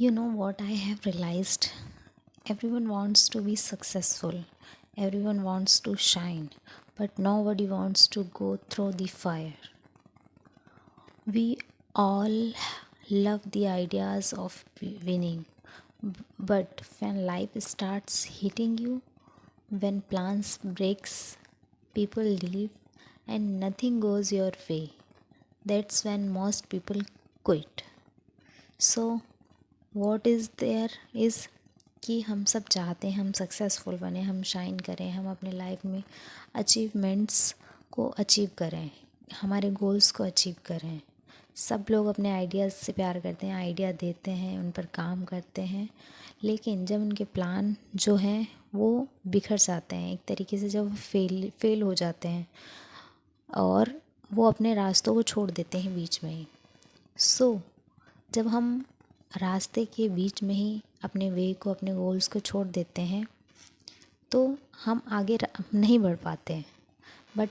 You know what I have realized? Everyone wants to be successful, everyone wants to shine, but nobody wants to go through the fire. We all love the ideas of winning, but when life starts hitting you, when plans breaks, people leave, and nothing goes your way, that's when most people quit. So what is there is कि हम सब चाहते हैं हम successful बने, हम shine करें, हम अपने लाइफ में अचीवमेंट्स को अचीव करें, हमारे गोल्स को अचीव करें। सब लोग अपने आइडियाज़ से प्यार करते हैं, आइडिया देते हैं, उन पर काम करते हैं, लेकिन जब उनके प्लान जो हैं वो बिखर जाते हैं, एक तरीके से जब फेल हो जाते हैं और वो अपने रास्तों को छोड़ देते हैं बीच में ही। जब हम रास्ते के बीच में ही अपने वे को, अपने गोल्स को छोड़ देते हैं तो हम आगे नहीं बढ़ पाते हैं। बट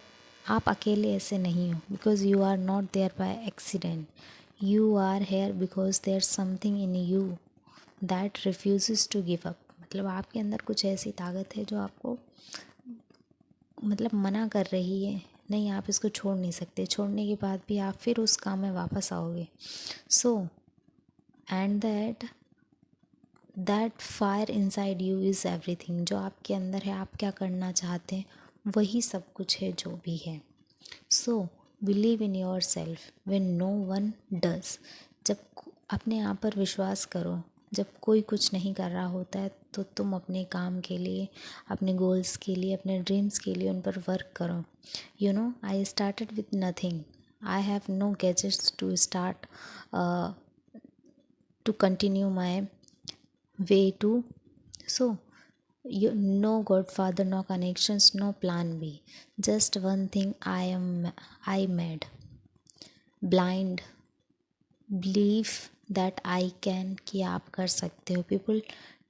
आप अकेले ऐसे नहीं हो, because you are not there by accident. You are here because there something in you that refuse to give up. मतलब आपके अंदर कुछ ऐसी ताकत है जो आपको मना कर रही है, नहीं आप इसको छोड़ नहीं सकते, छोड़ने के बाद भी आप फिर उस काम में वापस आओगे। And that fire inside you is everything. जो आपके अंदर है, आप क्या करना चाहते हैं वही सब कुछ है जो भी है। So believe in yourself when no one does. जब अपने आप पर विश्वास करो, जब कोई कुछ नहीं कर रहा होता है तो तुम अपने काम के लिए, अपने गोल्स के लिए, अपने ड्रीम्स के लिए उन पर वर्क करो। You know, I started with nothing. I have no gadgets to start to continue my way to. So, no godfather, no connections, no plan B. Just one thing I made. Blind belief that I can, कि आप कर सकते हो. People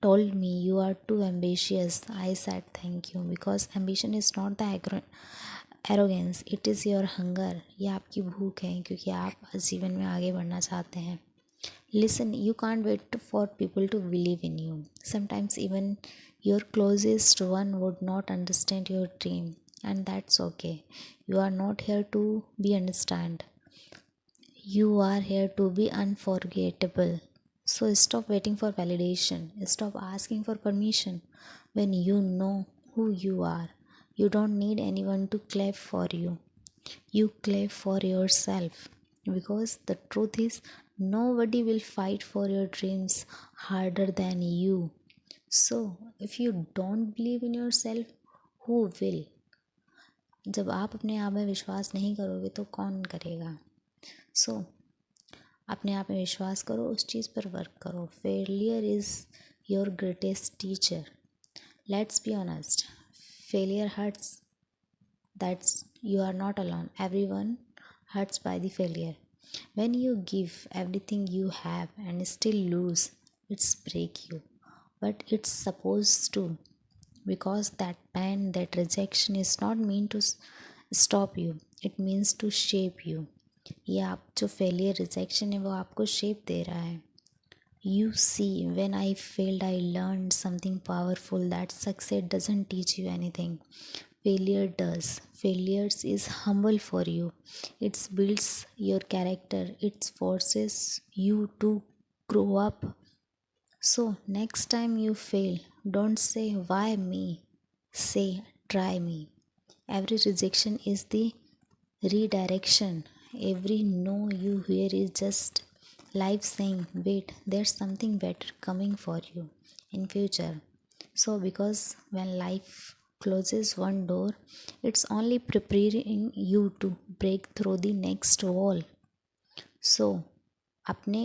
told me you are too ambitious. I said thank you, because ambition is not the arrogance, it is your hunger. ये आपकी भूख है क्योंकि आप जीवन में आगे बढ़ना चाहते हैं. Listen, you can't wait for people to believe in you. Sometimes even your closest one would not understand your dream, and that's okay. You are not here to be understood. You are here to be unforgettable. So stop waiting for validation. Stop asking for permission when you know who you are. You don't need anyone to clap for you. You clap for yourself, because the truth is nobody will fight for your dreams harder than you. So if you don't believe in yourself, who will? जब आप अपने आप में विश्वास नहीं करोगे तो कौन करेगा? सो अपने आप में विश्वास करो, उस चीज़ पर वर्क करो. Failure is your greatest teacher. Let's be honest, failure hurts. That's you are not alone. Everyone hurts by the failure. When you give everything you have and still lose, it's break you. But it's supposed to, because that pain, that rejection is not meant to stop you. It means to shape you. ये आप जो failure rejection है वो आपको shape दे रहा है. You see, when I failed, I learned something powerful, that success doesn't teach you anything. Failure does. Failures is humble for you. It builds your character. It forces you to grow up. So next time you fail, don't say why me. Say try me. Every rejection is the redirection. Every no you hear is just life saying, wait, there's something better coming for you in future. So because when life closes one door, it's only preparing you to break through the next wall. So अपने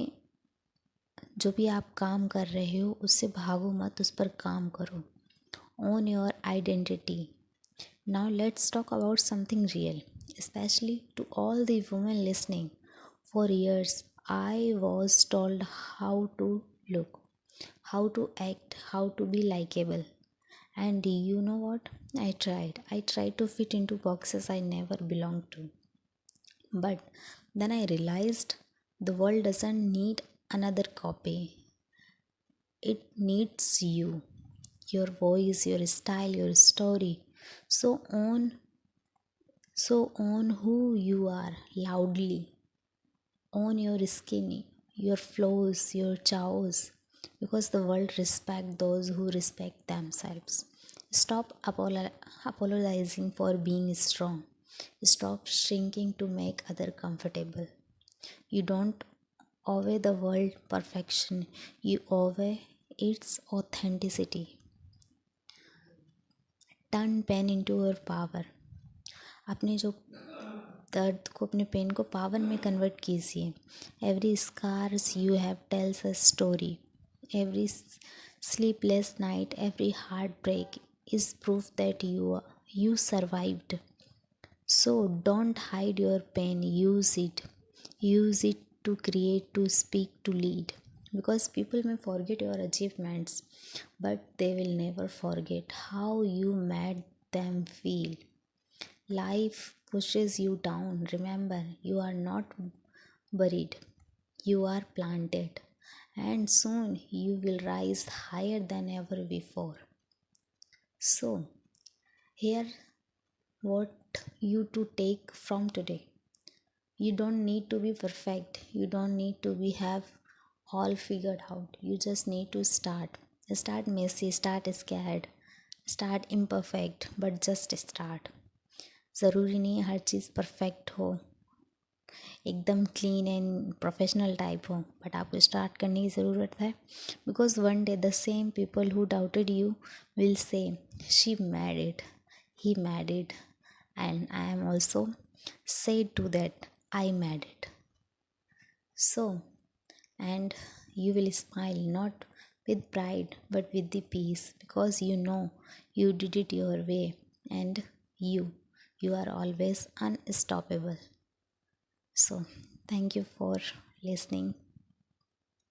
जो भी आप काम कर रहे हो उससे भागो मत, उस पर काम करो. Own your identity. Now let's talk about something real, especially to all the women listening. For years, I was told how to look, how to act, how to be likable. And you know what? I tried. I tried to fit into boxes I never belonged to. But then I realized the world doesn't need another copy. it needs you, your voice, your style, your story. So own who you are loudly. Own your skin, your flaws, your chows, because the world respect those who respect themselves. Stop apologizing for being strong. Stop shrinking to make other comfortable. You don't owe the world perfection. You owe its authenticity. Turn pain into your power. अपने जो दर्द को, अपने pen को power में convert कीजिए. Every scars you have tells a story. Every sleepless night, every heartbreak is proof that you survived. So don't hide your pain, use it. Use it to create, to speak, to lead. Because people may forget your achievements, but they will never forget how you made them feel. Life pushes you down. Remember, you are not buried, you are planted, and soon you will rise higher than ever before. So, here what you to take from today. You don't need to be perfect. You don't need to be have all figured out. You just need to start. Start messy, start scared, start imperfect, but just start. ज़रूरी नहीं है हर चीज़ perfect हो, एकदम clean and professional type हो, but आपको start करने की ज़रूरत है. Because one day the same people who doubted you will say she mad it, he mad it, and I am also said to that I made it. So, and you will smile not with pride but with the peace, because you know you did it your way, and you are always unstoppable. So thank you for listening.